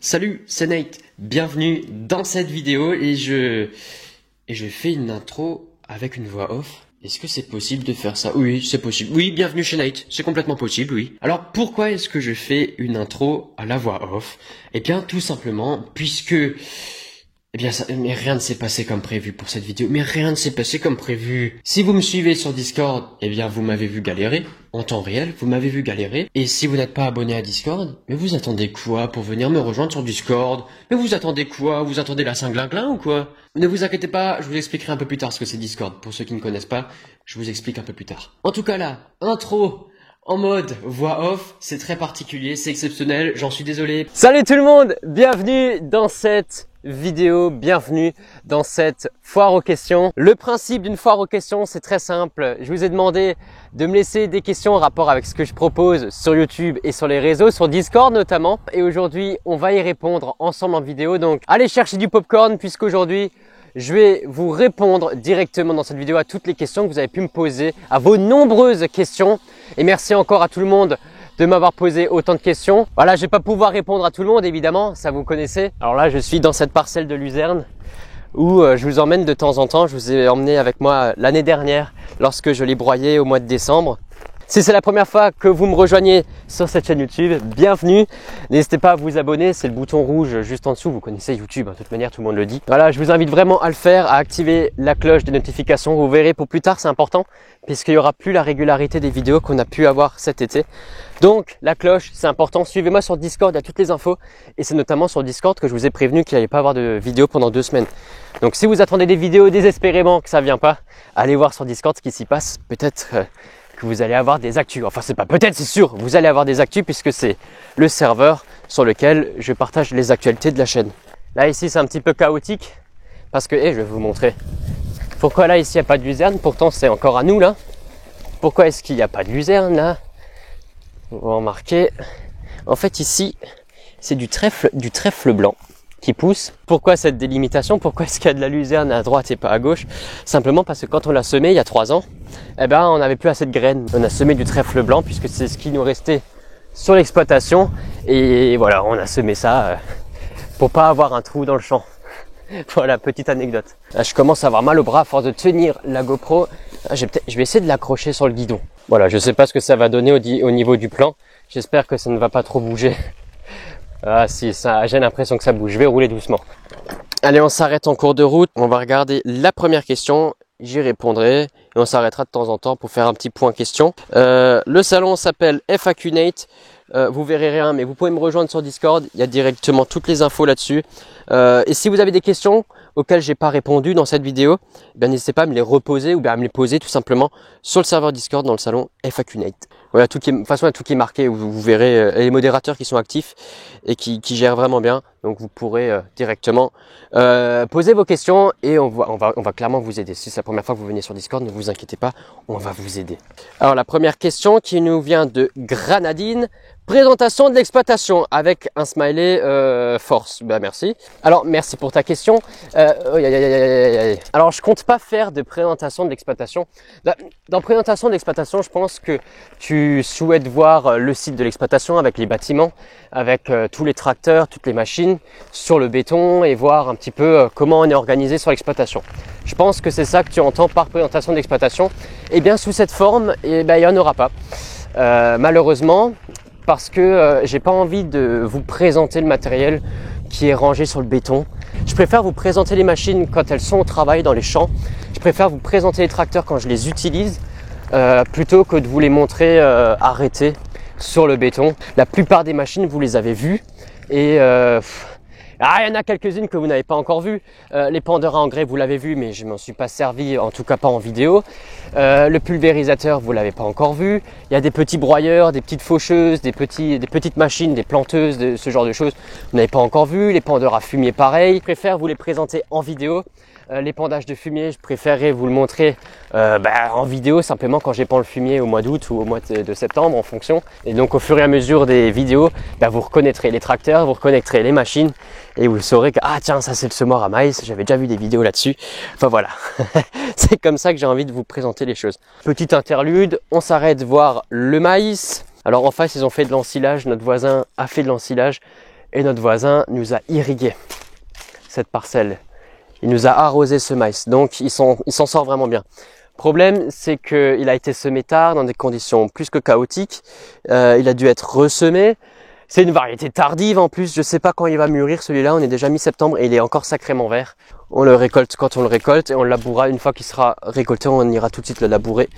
Salut, c'est Nate. Bienvenue dans cette vidéo et je fais une intro avec une voix off. Est-ce que c'est possible de faire ça? Oui, c'est possible. Oui, bienvenue chez Nate. C'est complètement possible, oui. Alors, pourquoi est-ce que je fais une intro à la voix off? Eh bien, tout simplement, puisque... Eh bien, mais rien ne s'est passé comme prévu pour cette vidéo. Mais rien ne s'est passé comme prévu. Si vous me suivez sur Discord, eh bien, vous m'avez vu galérer. En temps réel, vous m'avez vu galérer. Et si vous n'êtes pas abonné à Discord, mais vous attendez quoi pour venir me rejoindre sur Discord? Mais vous attendez quoi? Vous attendez la Saint-Glinglin ou quoi? Ne vous inquiétez pas, je vous expliquerai un peu plus tard ce que c'est Discord. Pour ceux qui ne connaissent pas, je vous explique un peu plus tard. En tout cas là, intro en mode voix off, c'est très particulier, c'est exceptionnel, j'en suis désolé. Salut tout le monde, bienvenue dans cette vidéo, bienvenue dans cette foire aux questions. Le principe d'une foire aux questions, c'est très simple. Je vous ai demandé de me laisser des questions en rapport avec ce que je propose sur YouTube et sur les réseaux, sur Discord notamment. Et aujourd'hui, on va y répondre ensemble en vidéo. Donc, allez chercher du popcorn puisqu'aujourd'hui, je vais vous répondre directement dans cette vidéo à toutes les questions que vous avez pu me poser, à vos nombreuses questions. Et merci encore à tout le monde de m'avoir posé autant de questions. Voilà, je vais pas pouvoir répondre à tout le monde, évidemment, ça vous connaissez. Alors là, je suis dans cette parcelle de luzerne où je vous emmène de temps en temps. Je vous ai emmené avec moi l'année dernière lorsque je l'ai broyé au mois de décembre. Si c'est la première fois que vous me rejoignez sur cette chaîne YouTube, bienvenue. N'hésitez pas à vous abonner, c'est le bouton rouge juste en dessous. Vous connaissez YouTube, de toute manière, tout le monde le dit. Voilà, je vous invite vraiment à le faire, à activer la cloche des notifications. Vous verrez pour plus tard, c'est important, puisqu'il n'y aura plus la régularité des vidéos qu'on a pu avoir cet été. Donc, la cloche, c'est important. Suivez-moi sur Discord, il y a toutes les infos. Et c'est notamment sur Discord que je vous ai prévenu qu'il n'y allait pas avoir de vidéo pendant 2 semaines. Donc, si vous attendez des vidéos désespérément que ça ne vient pas, allez voir sur Discord ce qui s'y passe. Peut-être... que vous allez avoir des actus. Enfin, c'est pas peut-être, c'est sûr, vous allez avoir des actus puisque c'est le serveur sur lequel je partage les actualités de la chaîne. Là, ici, c'est un petit peu chaotique parce que, je vais vous montrer. Pourquoi là, ici, il n'y a pas de luzerne? Pourtant, c'est encore à nous, là. Pourquoi est-ce qu'il n'y a pas de luzerne, là? On va remarquer. En fait, ici, c'est du trèfle blanc qui pousse. Pourquoi cette délimitation? Pourquoi est-ce qu'il y a de la luzerne à droite et pas à gauche? Simplement parce que quand on l'a semé il y a 3 ans, on n'avait plus assez de graines. On a semé du trèfle blanc puisque c'est ce qui nous restait sur l'exploitation. Et voilà, on a semé ça pour pas avoir un trou dans le champ. Voilà, petite anecdote. Là, je commence à avoir mal au bras à force de tenir la GoPro. Je vais essayer de l'accrocher sur le guidon. Voilà, je sais pas ce que ça va donner au niveau du plan. J'espère que ça ne va pas trop bouger. Ah si, ça, j'ai l'impression que ça bouge. Je vais rouler doucement. Allez, on s'arrête en cours de route. On va regarder la première question. J'y répondrai. Et on s'arrêtera de temps en temps pour faire un petit point question. Le salon s'appelle FAQ Nate. Vous verrez rien, mais vous pouvez me rejoindre sur Discord. Il y a directement toutes les infos là-dessus. Et si vous avez des questions auxquelles j'ai pas répondu dans cette vidéo, n'hésitez pas à me les reposer ou bien à me les poser tout simplement sur le serveur Discord dans le salon FAQ Nate. Voilà, de toute façon, il y a tout qui est marqué. Vous verrez les modérateurs qui sont actifs et qui gèrent vraiment bien. Donc, vous pourrez directement poser vos questions et on va clairement vous aider. Si c'est la première fois que vous venez sur Discord, ne vous inquiétez pas, on va vous aider. Alors, la première question qui nous vient de Granadine. Présentation de l'exploitation avec un smiley force. Merci. Alors, merci pour ta question. Alors, je compte pas faire de présentation de l'exploitation. Dans présentation d'exploitation, je pense que tu souhaites voir le site de l'exploitation avec les bâtiments, avec tous les tracteurs, toutes les machines sur le béton et voir un petit peu comment on est organisé sur l'exploitation. Je pense que c'est ça que tu entends par présentation d'exploitation. Et bien, sous cette forme, il n'y en aura pas. Malheureusement, parce que j'ai pas envie de vous présenter le matériel qui est rangé sur le béton. Je préfère vous présenter les machines quand elles sont au travail dans les champs. Je préfère vous présenter les tracteurs quand je les utilise plutôt que de vous les montrer arrêtés sur le béton. La plupart des machines, vous les avez vues et il y en a quelques-unes que vous n'avez pas encore vues. Les pendeurs à engrais, vous l'avez vu, mais je m'en suis pas servi, en tout cas pas en vidéo. Le pulvérisateur, vous l'avez pas encore vu. Il y a des petits broyeurs, des petites faucheuses, des petites machines, des planteuses, ce genre de choses. Vous n'avez pas encore vu. Les pendeurs à fumier, pareil. Je préfère vous les présenter en vidéo. L'épandages de fumier, je préférerais vous le montrer en vidéo, simplement quand j'épand le fumier au mois d'août ou au mois de septembre en fonction. Et donc au fur et à mesure des vidéos, vous reconnaîtrez les tracteurs, vous reconnaîtrez les machines et vous saurez que tiens, ça c'est le semoir à maïs, j'avais déjà vu des vidéos là-dessus. Enfin voilà, c'est comme ça que j'ai envie de vous présenter les choses. Petite interlude, on s'arrête voir le maïs. Alors en face, ils ont fait de l'ensilage, notre voisin a fait de l'ensilage. Et notre voisin nous a irrigué cette parcelle. Il nous a arrosé ce maïs. Donc il s'en sort vraiment bien. Problème, c'est qu'il a été semé tard dans des conditions plus que chaotiques. Il a dû être ressemé. C'est une variété tardive en plus. Je ne sais pas quand il va mûrir celui-là. On est déjà mi-septembre et il est encore sacrément vert. On le récolte quand on le récolte et on le labourera une fois qu'il sera récolté. On ira tout de suite le labourer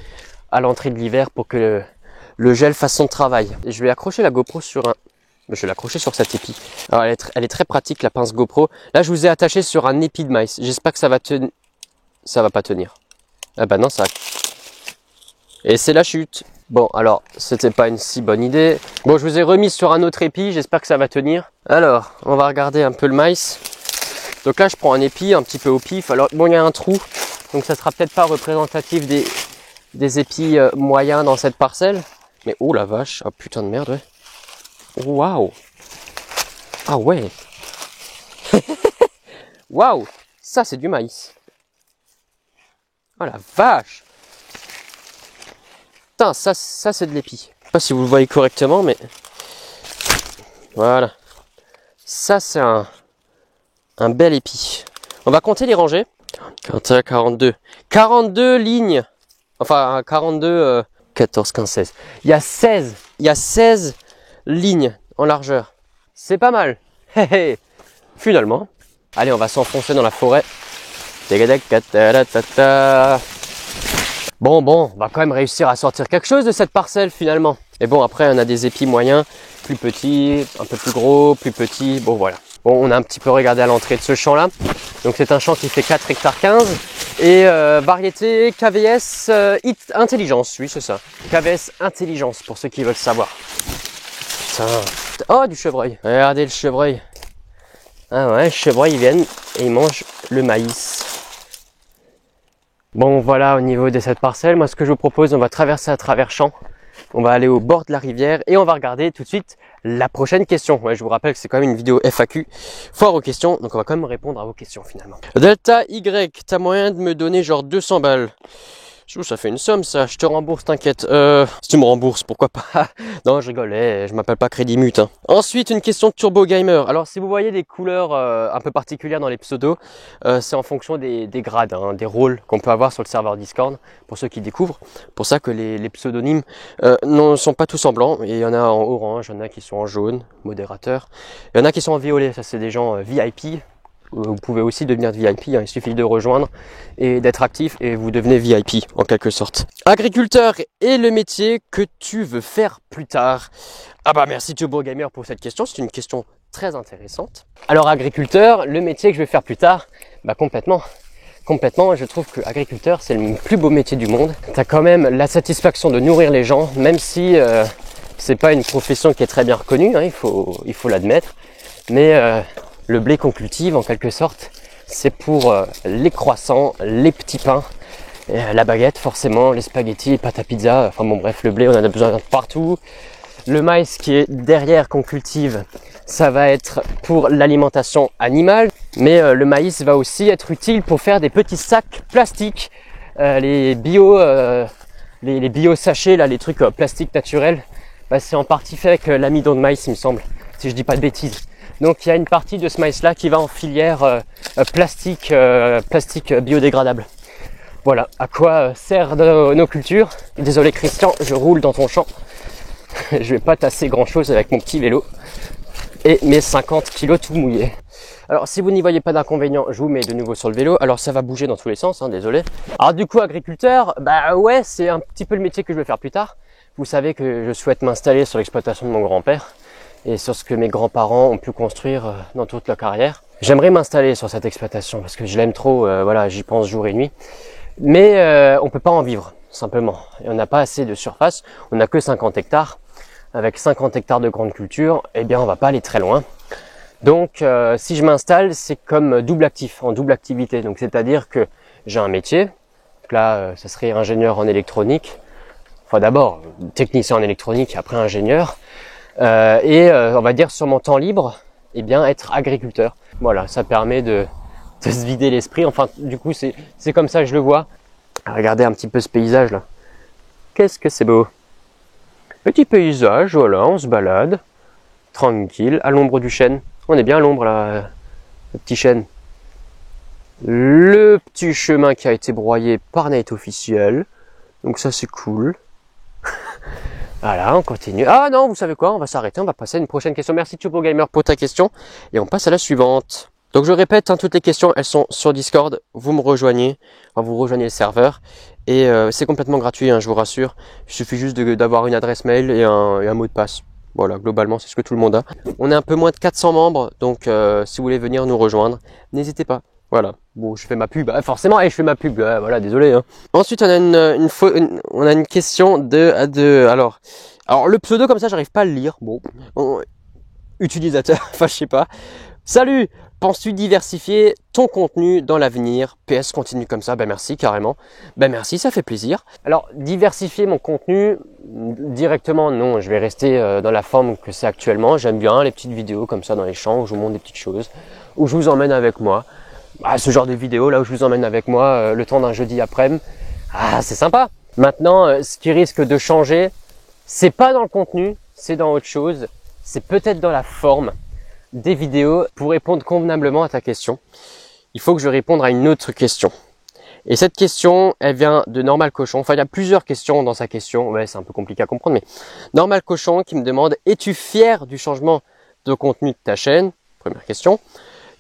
à l'entrée de l'hiver pour que le gel fasse son travail. Et je vais accrocher la GoPro sur un... Je vais l'accrocher sur cet épi. Alors elle est très pratique la pince GoPro. Là je vous ai attaché sur un épi de maïs. J'espère que ça va tenir. Ça va pas tenir. Ah bah non ça. Et c'est la chute. Bon alors c'était pas une si bonne idée. Bon je vous ai remis sur un autre épi. J'espère que ça va tenir. Alors on va regarder un peu le maïs. Donc là je prends un épi un petit peu au pif. Alors bon il y a un trou. Donc ça sera peut-être pas représentatif des épis moyens dans cette parcelle. Mais oh la vache. Oh putain de merde ouais. Waouh! Ah ouais! Waouh! Ça c'est du maïs. Oh la vache! Putain, ça c'est de l'épi. Je sais pas si vous le voyez correctement, mais voilà. Ça c'est un bel épi. On va compter les rangées. 41, 42. 42 lignes. Enfin 42, 14, 15, 16. Il y a 16 lignes en largeur. C'est pas mal. Finalement. Allez, on va s'enfoncer dans la forêt. Bon, on va quand même réussir à sortir quelque chose de cette parcelle finalement. Et bon, après, on a des épis moyens, plus petits, un peu plus gros, plus petits. Bon, voilà. Bon, on a un petit peu regardé à l'entrée de ce champ-là. Donc, c'est un champ qui fait 4 hectares 15. Et variété KVS Intelligence. Oui, c'est ça. KVS Intelligence, pour ceux qui veulent savoir. Putain. Oh, du chevreuil. Regardez le chevreuil. Ah ouais, le chevreuil, ils viennent et ils mangent le maïs. Bon, voilà, au niveau de cette parcelle, moi, ce que je vous propose, on va traverser à travers champs. On va aller au bord de la rivière et on va regarder tout de suite la prochaine question. Ouais, je vous rappelle que c'est quand même une vidéo FAQ, foire aux questions, donc on va quand même répondre à vos questions finalement. Delta Y, t'as moyen de me donner genre 200 balles? Ça fait une somme ça, je te rembourse, t'inquiète. Si tu me rembourses, pourquoi pas? Non, je rigolais, je m'appelle pas Crédit Mut. Hein. Ensuite, une question de Turbo Gamer. Alors, si vous voyez des couleurs un peu particulières dans les pseudos, c'est en fonction des grades, hein, des rôles qu'on peut avoir sur le serveur Discord, pour ceux qui découvrent. Pour ça que les pseudonymes ne sont pas tous en blanc. Et il y en a en orange, il y en a qui sont en jaune, modérateur. Il y en a qui sont en violet, ça c'est des gens VIP. Vous pouvez aussi devenir VIP, hein. Il suffit de rejoindre et d'être actif et vous devenez VIP en quelque sorte. Agriculteur est le métier que tu veux faire plus tard? Ah bah merci Turbo Gamer pour cette question, c'est une question très intéressante. Alors agriculteur, le métier que je vais faire plus tard, bah complètement, je trouve que agriculteur c'est le plus beau métier du monde. T'as quand même la satisfaction de nourrir les gens, même si c'est pas une profession qui est très bien reconnue, hein, il faut l'admettre, mais le blé qu'on cultive, en quelque sorte, c'est pour les croissants, les petits pains, la baguette forcément, les spaghettis, les pâtes à pizza, enfin bon bref, le blé on en a besoin partout. Le maïs qui est derrière qu'on cultive, ça va être pour l'alimentation animale, mais le maïs va aussi être utile pour faire des petits sacs plastiques, les bio sachets, là, les trucs plastiques naturels, bah, c'est en partie fait avec l'amidon de maïs il me semble, si je dis pas de bêtises. Donc il y a une partie de ce maïs là qui va en filière plastique biodégradable. Voilà à quoi servent nos cultures. Désolé Christian, je roule dans ton champ. Je vais pas tasser grand chose avec mon petit vélo et mes 50 kilos tout mouillés. Alors si vous n'y voyez pas d'inconvénient, je vous mets de nouveau sur le vélo. Alors ça va bouger dans tous les sens, hein, désolé. Alors du coup agriculteur, bah ouais c'est un petit peu le métier que je vais faire plus tard. Vous savez que je souhaite m'installer sur l'exploitation de mon grand-père et sur ce que mes grands-parents ont pu construire dans toute leur carrière. J'aimerais m'installer sur cette exploitation parce que je l'aime trop, voilà, j'y pense jour et nuit. Mais on peut pas en vivre, simplement. Et on n'a pas assez de surface, on n'a que 50 hectares. Avec 50 hectares de grande culture, eh bien on va pas aller très loin. Donc si je m'installe, c'est comme double actif, en double activité. Donc c'est-à-dire que j'ai un métier, donc là ça serait ingénieur en électronique. Enfin d'abord technicien en électronique, après ingénieur. On va dire sur mon temps libre, eh bien être agriculteur. Voilà, ça permet de se vider l'esprit. Enfin, du coup, c'est comme ça que je le vois. Regardez un petit peu ce paysage là. Qu'est-ce que c'est beau. Petit paysage, voilà, on se balade. tranquille, à l'ombre du chêne. On est bien à l'ombre là, le petit chêne. Le petit chemin qui a été broyé par Nate officiel. Donc ça c'est cool. Voilà, on continue. Ah non, vous savez quoi, on va s'arrêter, on va passer à une prochaine question. Merci Turbo Gamer pour ta question. Et on passe à la suivante. Donc je répète, hein, toutes les questions, elles sont sur Discord. Vous me rejoignez, enfin, vous rejoignez le serveur. Et c'est complètement gratuit, hein, je vous rassure. Il suffit juste d'avoir une adresse mail et un mot de passe. Voilà, globalement, c'est ce que tout le monde a. On est un peu moins de 400 membres, donc si vous voulez venir nous rejoindre, n'hésitez pas. Voilà, bon, je fais ma pub, forcément, et je fais ma pub, voilà, désolé. Hein. Ensuite, on a une question alors le pseudo comme ça, j'arrive pas à le lire. Bon, utilisateur, enfin, je sais pas. Salut, penses-tu diversifier ton contenu dans l'avenir? PS, continue comme ça, ben merci, carrément. Ben merci, ça fait plaisir. Alors, diversifier mon contenu, directement, non, je vais rester dans la forme que c'est actuellement. J'aime bien les petites vidéos comme ça dans les champs, où je vous montre des petites choses, où je vous emmène avec moi. Ah, ce genre de vidéo là où je vous emmène avec moi le temps d'un jeudi après-midi, c'est sympa. Maintenant, ce qui risque de changer, c'est pas dans le contenu, c'est dans autre chose. C'est peut-être dans la forme des vidéos. Pour répondre convenablement à ta question, il faut que je réponde à une autre question. Et cette question, elle vient de Normal Cochon. Enfin, il y a plusieurs questions dans sa question. Ouais, c'est un peu compliqué à comprendre, mais Normal Cochon qui me demande: es-tu fier du changement de contenu de ta chaîne? Première question.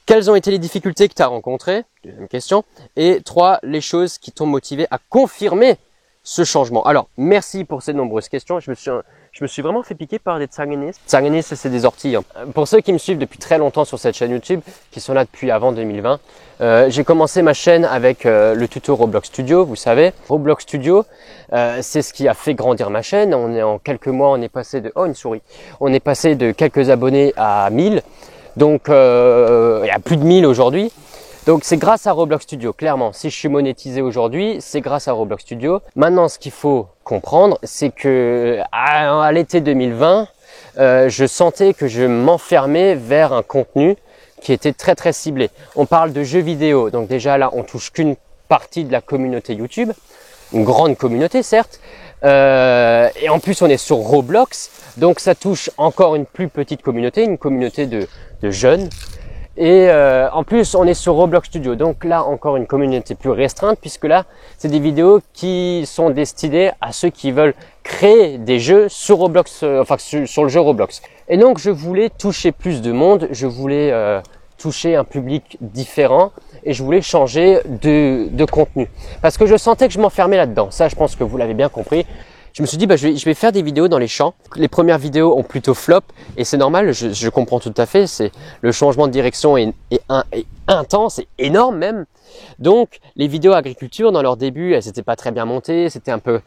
Quelles ont été les difficultés que tu as rencontrées? Deuxième question. Et 3, les choses qui t'ont motivé à confirmer ce changement. Alors, merci pour ces nombreuses questions. Je me suis vraiment fait piquer par des tsanganis. Tsanganis, c'est des orties. Hein. Pour ceux qui me suivent depuis très longtemps sur cette chaîne YouTube, qui sont là depuis avant 2020, j'ai commencé ma chaîne avec le tuto Roblox Studio, vous savez. Roblox Studio, c'est ce qui a fait grandir ma chaîne. En quelques mois, on est passé de... Oh, une souris. On est passé de quelques abonnés à 1000. Donc, il y a plus de 1000 aujourd'hui. Donc, c'est grâce à Roblox Studio, clairement. Si je suis monétisé aujourd'hui, c'est grâce à Roblox Studio. Maintenant, ce qu'il faut comprendre, c'est que à l'été 2020, je sentais que je m'enfermais vers un contenu qui était très très ciblé. On parle de jeux vidéo. Donc déjà là, on touche qu'une partie de la communauté YouTube. Une grande communauté, certes. Et en plus, on est sur Roblox. Donc, ça touche encore une plus petite communauté, une communauté de jeunes. Et en plus, on est sur Roblox Studio. Donc là, encore une communauté plus restreinte, puisque là, c'est des vidéos qui sont destinées à ceux qui veulent créer des jeux sur Roblox, sur le jeu Roblox. Et donc, je voulais toucher plus de monde. Je voulais toucher un public différent. Et je voulais changer de contenu. Parce que je sentais que je m'enfermais là-dedans. Ça, je pense que vous l'avez bien compris. Je me suis dit, je vais faire des vidéos dans les champs. Les premières vidéos ont plutôt flop. Et c'est normal, je comprends tout à fait. C'est le changement de direction est intense et énorme même. Donc, les vidéos agriculture, dans leur début, elles n'étaient pas très bien montées. C'était un peu,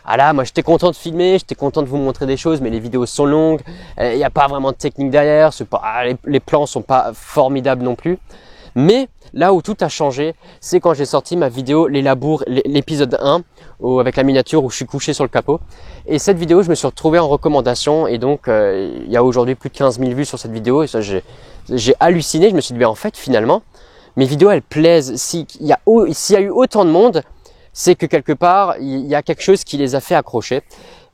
moi j'étais content de filmer, j'étais content de vous montrer des choses, mais les vidéos sont longues. Il n'y a pas vraiment de technique derrière. Les plans sont pas formidables non plus. Mais là où tout a changé, c'est quand j'ai sorti ma vidéo Les Labours, l'épisode 1, avec la miniature où je suis couché sur le capot. Et cette vidéo, je me suis retrouvé en recommandation et donc il y a aujourd'hui plus de 15 000 vues sur cette vidéo. Et ça, j'ai halluciné. Je me suis dit, en fait, finalement, mes vidéos, elles plaisent. S'il y a eu autant de monde, c'est que quelque part, il y a quelque chose qui les a fait accrocher.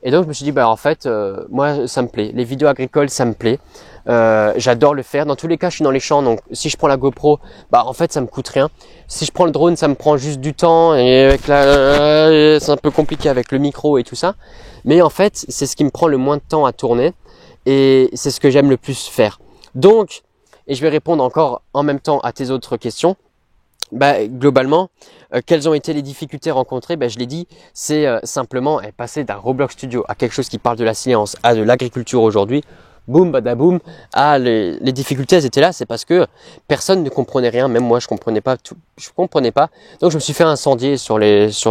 Et donc, je me suis dit, en fait, moi, ça me plaît. Les vidéos agricoles, ça me plaît. J'adore le faire. Dans tous les cas, je suis dans les champs, donc si je prends la GoPro, en fait, ça me coûte rien. Si je prends le drone, ça me prend juste du temps et avec c'est un peu compliqué avec le micro et tout ça. Mais en fait, c'est ce qui me prend le moins de temps à tourner et c'est ce que j'aime le plus faire. Donc, et je vais répondre encore en même temps à tes autres questions. Globalement, quelles ont été les difficultés rencontrées? Je l'ai dit, c'est simplement passer d'un Roblox Studio à quelque chose qui parle de la science à de l'agriculture aujourd'hui. Boum, badaboum. Les difficultés, elles étaient là, c'est parce que personne ne comprenait rien, même moi je comprenais pas tout, Donc je me suis fait incendier sur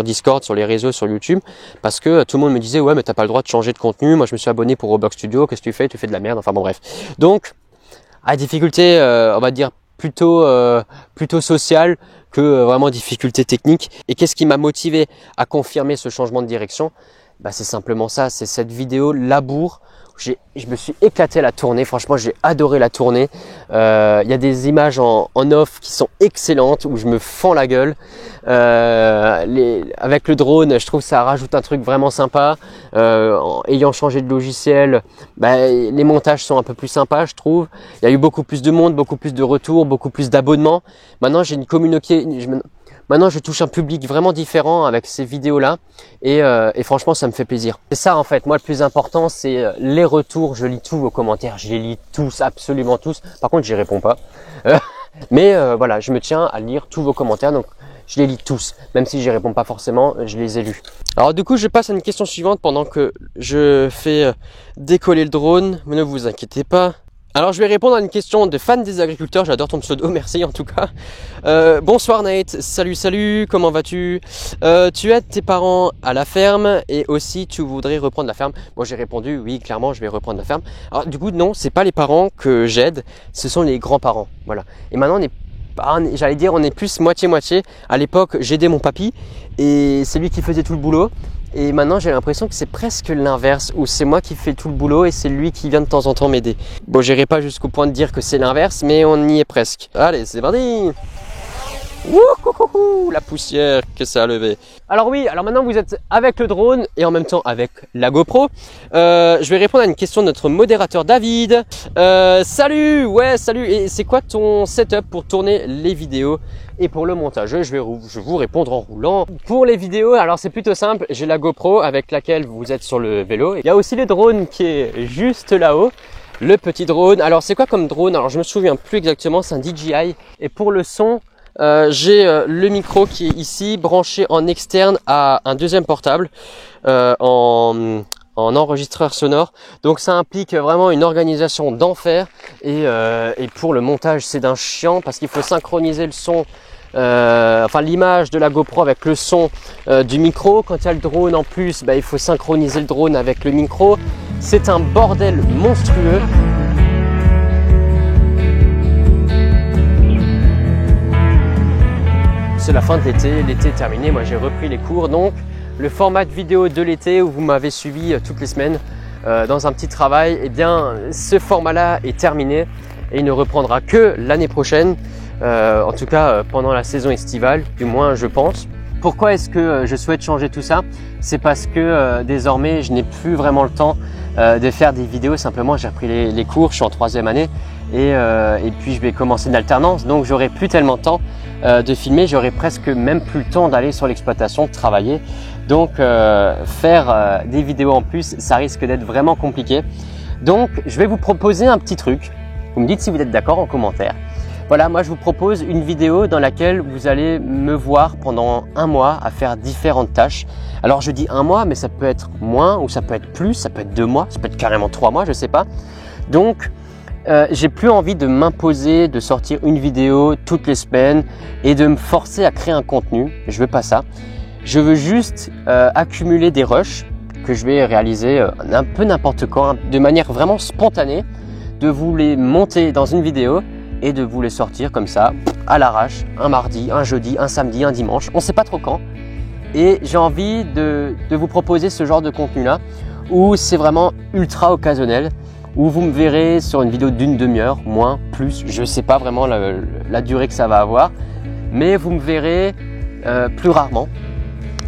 Discord, sur les réseaux, sur YouTube, parce que tout le monde me disait ouais mais t'as pas le droit de changer de contenu. Moi je me suis abonné pour Roblox Studio, qu'est-ce que tu fais de la merde, enfin bon bref. Donc difficulté, on va dire plutôt sociale que vraiment difficulté technique. Et qu'est-ce qui m'a motivé à confirmer ce changement de direction? C'est simplement ça, c'est cette vidéo labour Je me suis éclaté à la tournée, franchement j'ai adoré la tournée. Il y a des images en off qui sont excellentes où je me fends la gueule. Avec le drone, je trouve que ça rajoute un truc vraiment sympa. Ayant changé de logiciel, les montages sont un peu plus sympas, je trouve. Il y a eu beaucoup plus de monde, beaucoup plus de retours, beaucoup plus d'abonnements. Maintenant j'ai une communauté. Maintenant, je touche un public vraiment différent avec ces vidéos-là et franchement, ça me fait plaisir. C'est ça en fait. Moi, le plus important, c'est les retours. Je lis tous vos commentaires. Je les lis tous, absolument tous. Par contre, j'y réponds pas. Mais voilà, je me tiens à lire tous vos commentaires. Donc, je les lis tous. Même si j'y réponds pas forcément, je les ai lus. Alors du coup, je passe à une question suivante pendant que je fais décoller le drone. Ne vous inquiétez pas. Alors je vais répondre à une question de fan des agriculteurs, j'adore ton pseudo, merci en tout cas. Bonsoir Nate, salut, comment vas-tu? Tu aides tes parents à la ferme et aussi tu voudrais reprendre la ferme. Moi j'ai répondu oui, clairement je vais reprendre la ferme. Alors du coup non, c'est pas les parents que j'aide, ce sont les grands-parents, voilà. Et maintenant j'allais dire on est plus moitié-moitié. À l'époque j'aidais mon papy et c'est lui qui faisait tout le boulot. Et maintenant, j'ai l'impression que c'est presque l'inverse, où c'est moi qui fais tout le boulot et c'est lui qui vient de temps en temps m'aider. Bon, j'irai pas jusqu'au point de dire que c'est l'inverse, mais on y est presque. Allez, c'est parti! Wouhou, la poussière que ça a levé. Alors oui, alors maintenant vous êtes avec le drone et en même temps avec la GoPro. Je vais répondre à une question de notre modérateur David. Salut, salut. Et c'est quoi ton setup pour tourner les vidéos et pour le montage? Je vais vous répondre en roulant. Pour les vidéos, alors c'est plutôt simple. J'ai la GoPro avec laquelle vous êtes sur le vélo. Il y a aussi le drone qui est juste là-haut. Le petit drone. Alors c'est quoi comme drone? Alors je me souviens plus exactement. C'est un DJI. Et pour le son, j'ai le micro qui est ici branché en externe à un deuxième portable en enregistreur sonore. Donc ça implique vraiment une organisation d'enfer et pour le montage c'est d'un chiant parce qu'il faut synchroniser le son, l'image de la GoPro avec le son du micro. Quand il y a le drone en plus, il faut synchroniser le drone avec le micro. C'est un bordel monstrueux. C'est la fin de l'été est terminé, moi j'ai repris les cours, donc le format de vidéo de l'été où vous m'avez suivi toutes les semaines dans un petit travail, eh bien ce format-là est terminé et il ne reprendra que l'année prochaine, en tout cas pendant la saison estivale, du moins je pense. Pourquoi est-ce que je souhaite changer tout ça? C'est parce que désormais je n'ai plus vraiment le temps de faire des vidéos, simplement j'ai repris les cours, je suis en 3e année et puis je vais commencer une alternance, donc j'aurai plus tellement de temps de filmer, j'aurai presque même plus le temps d'aller sur l'exploitation, de travailler. Donc faire des vidéos en plus, ça risque d'être vraiment compliqué. Donc je vais vous proposer un petit truc. Vous me dites si vous êtes d'accord en commentaire. Voilà, moi je vous propose une vidéo dans laquelle vous allez me voir pendant un mois à faire différentes tâches. Alors je dis un mois, mais ça peut être moins ou ça peut être plus, ça peut être 2 mois, ça peut être carrément 3 mois, je sais pas. Donc j'ai plus envie de m'imposer de sortir une vidéo toutes les semaines et de me forcer à créer un contenu. Je veux pas ça. Je veux juste accumuler des rushs que je vais réaliser un peu n'importe quand, de manière vraiment spontanée, de vous les monter dans une vidéo et de vous les sortir comme ça, à l'arrache, un mardi, un jeudi, un samedi, un dimanche, on ne sait pas trop quand. Et j'ai envie de vous proposer ce genre de contenu-là, où c'est vraiment ultra occasionnel, où vous me verrez sur une vidéo d'une demi-heure, moins, plus, je ne sais pas vraiment la durée que ça va avoir, mais vous me verrez plus rarement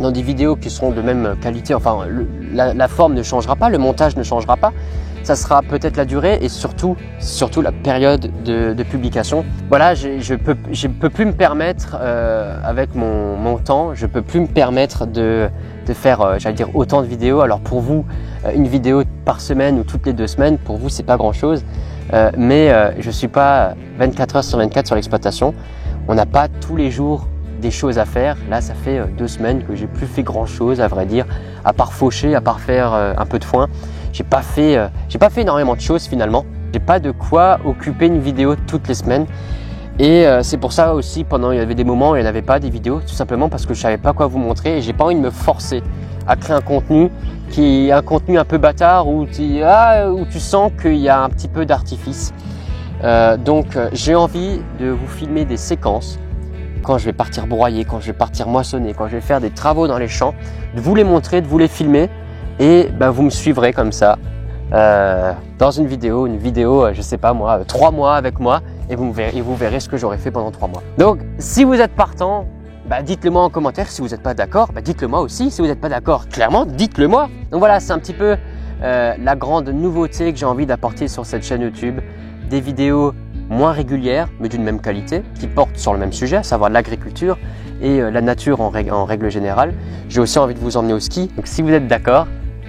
dans des vidéos qui seront de même qualité, enfin la forme ne changera pas, le montage ne changera pas, ça sera peut-être la durée et surtout la période de publication. Voilà, je peux plus me permettre avec mon temps, je peux plus me permettre de faire, j'allais dire, autant de vidéos. Alors pour vous, une vidéo par semaine ou toutes les 2 semaines, pour vous c'est pas grand chose, mais je suis pas 24 heures sur 24 sur l'exploitation. On n'a pas tous les jours des choses à faire. Là, ça fait 2 semaines que j'ai plus fait grand chose, à vrai dire, à part faucher, à part faire un peu de foin. J'ai pas fait énormément de choses finalement. J'ai pas de quoi occuper une vidéo toutes les semaines. Et c'est pour ça aussi, il y avait des moments où il n'y en avait pas des vidéos, tout simplement parce que je savais pas quoi vous montrer et j'ai pas envie de me forcer à créer un contenu qui est un contenu un peu bâtard où tu sens qu'il y a un petit peu d'artifice. Donc j'ai envie de vous filmer des séquences quand je vais partir broyer, quand je vais partir moissonner, quand je vais faire des travaux dans les champs, de vous les montrer, de vous les filmer et vous me suivrez comme ça dans une vidéo, je sais pas moi, 3 mois avec moi, et vous verrez ce que j'aurais fait pendant 3 mois. Donc, si vous êtes partant, bah, dites-le moi en commentaire. Si vous n'êtes pas d'accord, bah, dites-le moi aussi. Si vous n'êtes pas d'accord, clairement, dites-le moi. Donc voilà, c'est un petit peu la grande nouveauté que j'ai envie d'apporter sur cette chaîne YouTube. Des vidéos moins régulières, mais d'une même qualité, qui portent sur le même sujet, à savoir l'agriculture et la nature en règle générale. J'ai aussi envie de vous emmener au ski. Donc si vous êtes d'accord,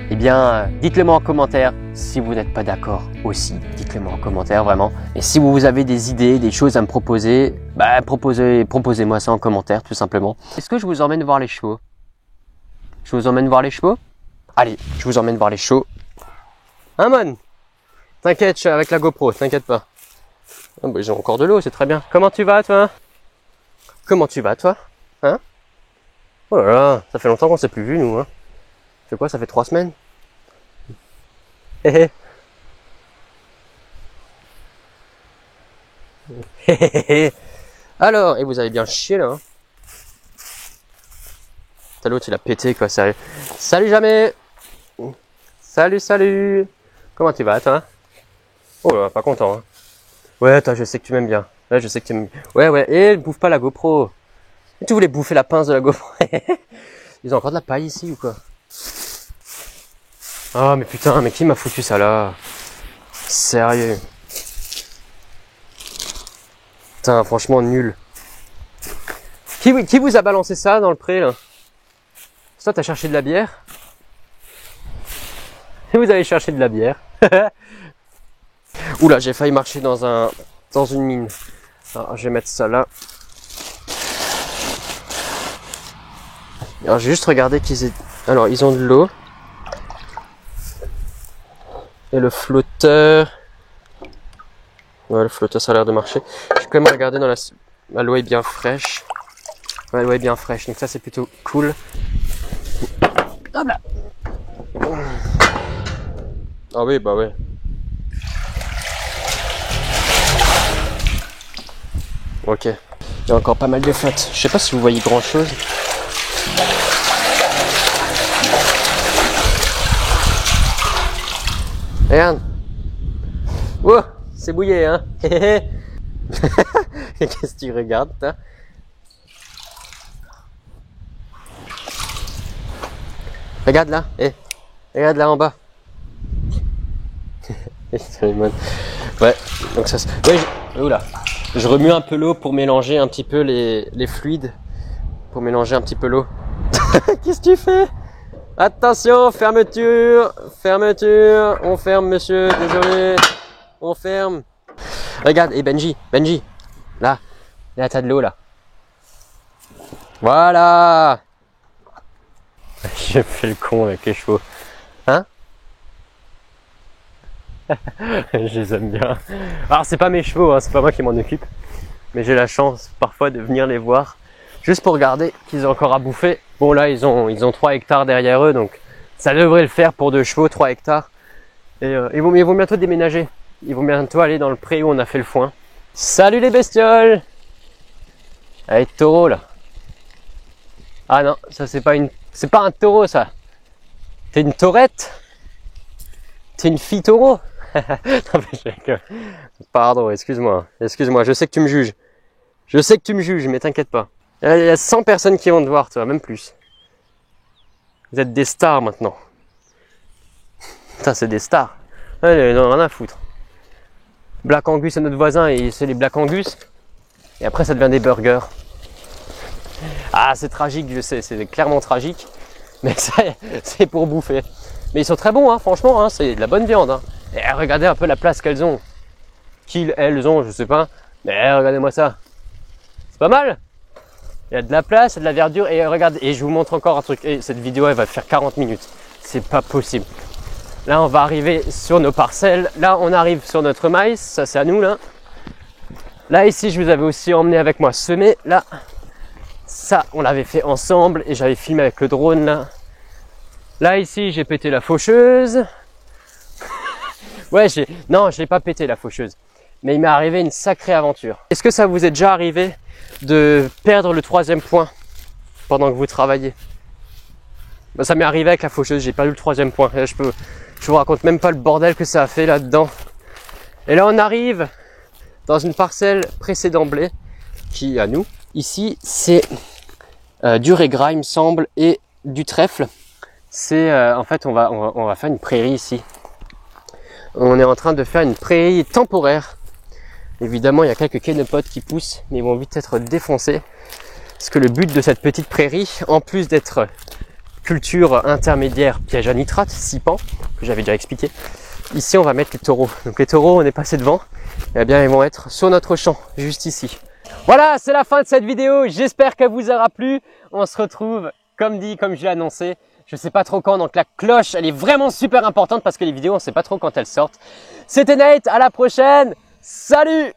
eh bien, dites-le moi en commentaire. Si vous n'êtes pas d'accord aussi, dites-le moi en commentaire, vraiment. Et si vous avez des idées, des choses à me proposer, bah, proposez-moi ça en commentaire, tout simplement. Est-ce que je vous emmène voir les chevaux? Je vous emmène voir les chevaux? Allez, je vous emmène voir les chevaux. Hein, man? T'inquiète, je suis avec la GoPro, t'inquiète pas. Ah, bah, ils ont encore de l'eau, c'est très bien. Comment tu vas, toi? Comment tu vas, toi? Hein? Oh là là, ça fait longtemps qu'on s'est plus vu, nous, hein. C'est quoi, ça fait 3 semaines? Hé hé. Alors, et vous avez bien chié là, hein? T'as l'autre, il a pété quoi, sérieux. Salut jamais. Salut, salut. Comment tu vas, toi? Oh là, pas content, hein. Ouais, toi, je sais que tu m'aimes bien. Ouais, je sais que tu m'aimes bien. Ouais, ouais, et bouffe pas la GoPro. Et tu voulais bouffer la pince de la GoPro. Ils ont encore de la paille ici ou quoi? Oh mais putain, mais qui m'a foutu ça là? Sérieux? Putain, franchement nul. Qui vous a balancé ça dans le pré là? Toi t'as cherché de la bière? Et vous avez cherché de la bière? Oula, j'ai failli marcher dans une mine. Alors je vais mettre ça là. Alors j'ai juste regardé alors ils ont de l'eau. Et le flotteur. Ouais, le flotteur ça a l'air de marcher. Je vais quand même regarder dans l'eau est bien fraîche. Ouais, l'eau est bien fraîche, donc ça c'est plutôt cool. Hop là. Ah oui, bah ouais. Ok. Il y a encore pas mal de flotte. Je sais pas si vous voyez grand chose. Regarde. Oh, c'est bouillé, hein. Qu'est-ce que tu regardes, toi? Regarde là, regarde là en bas. Ouais, donc ça. Ouais, oula. Je remue un peu l'eau pour mélanger un petit peu les fluides. Pour mélanger un petit peu l'eau. Qu'est-ce que tu fais? Attention, fermeture, fermeture, on ferme monsieur, désolé, on ferme. Regarde, et Benji, là t'as de l'eau là. Voilà. J'ai fait le con avec les chevaux. Hein? Je les aime bien. Alors c'est pas mes chevaux, hein, c'est pas moi qui m'en occupe. Mais j'ai la chance parfois de venir les voir. Juste pour regarder qu'ils ont encore à bouffer. Bon là ils ont 3 hectares derrière eux, donc ça devrait le faire pour 2 chevaux, 3 hectares. Et ils vont bientôt déménager. Ils vont bientôt aller dans le pré où on a fait le foin. Salut les bestioles! Allez, taureau là. Ah non, ça c'est pas un taureau ça. T'es une taurette? T'es une fille taureau? Pardon, excuse-moi, je sais que tu me juges. Je sais que tu me juges, mais t'inquiète pas. Il y a 100 personnes qui vont te voir, toi, même plus. Vous êtes des stars maintenant. Ça, c'est des stars. Allez, non, rien à foutre. Black Angus, c'est notre voisin, et c'est les Black Angus. Et après, ça devient des burgers. Ah, c'est tragique, je sais, c'est clairement tragique. Mais c'est pour bouffer. Mais ils sont très bons, hein, franchement, hein, c'est de la bonne viande. Hein. Et regardez un peu la place qu'elles ont. Elles ont, je sais pas. Mais regardez-moi ça. C'est pas mal. Il y a de la place, il y a de la verdure. Et regardez, et je vous montre encore un truc. Et cette vidéo, elle va faire 40 minutes. C'est pas possible. Là, on va arriver sur nos parcelles. Là, on arrive sur notre maïs. Ça, c'est à nous, là. Là, ici, je vous avais aussi emmené avec moi semer. Là, ça, on l'avait fait ensemble. Et j'avais filmé avec le drone, là. Là, ici, j'ai pété la faucheuse. Ouais, non, je l'ai pas pété, la faucheuse. Mais il m'est arrivé une sacrée aventure. Est-ce que ça vous est déjà arrivé de perdre le 3e point pendant que vous travaillez? Ça m'est arrivé avec la faucheuse, j'ai perdu le 3e point. Je vous raconte même pas le bordel que ça a fait là-dedans. Et là, on arrive dans une parcelle pressée d'emblée qui est à nous. Ici, c'est du régras, il me semble, et du trèfle. C'est en fait, on va faire une prairie ici. On est en train de faire une prairie temporaire. Évidemment, il y a quelques kénopodes qui poussent, mais ils vont vite être défoncés. Parce que le but de cette petite prairie, en plus d'être culture intermédiaire piège à nitrate, 6 pans, que j'avais déjà expliqué, ici on va mettre les taureaux. Donc les taureaux, on est passé devant, et bien ils vont être sur notre champ, juste ici. Voilà, c'est la fin de cette vidéo. J'espère qu'elle vous aura plu. On se retrouve, comme dit, comme je l'ai annoncé, je sais pas trop quand, donc la cloche, elle est vraiment super importante parce que les vidéos, on sait pas trop quand elles sortent. C'était Nate, à la prochaine. Salut!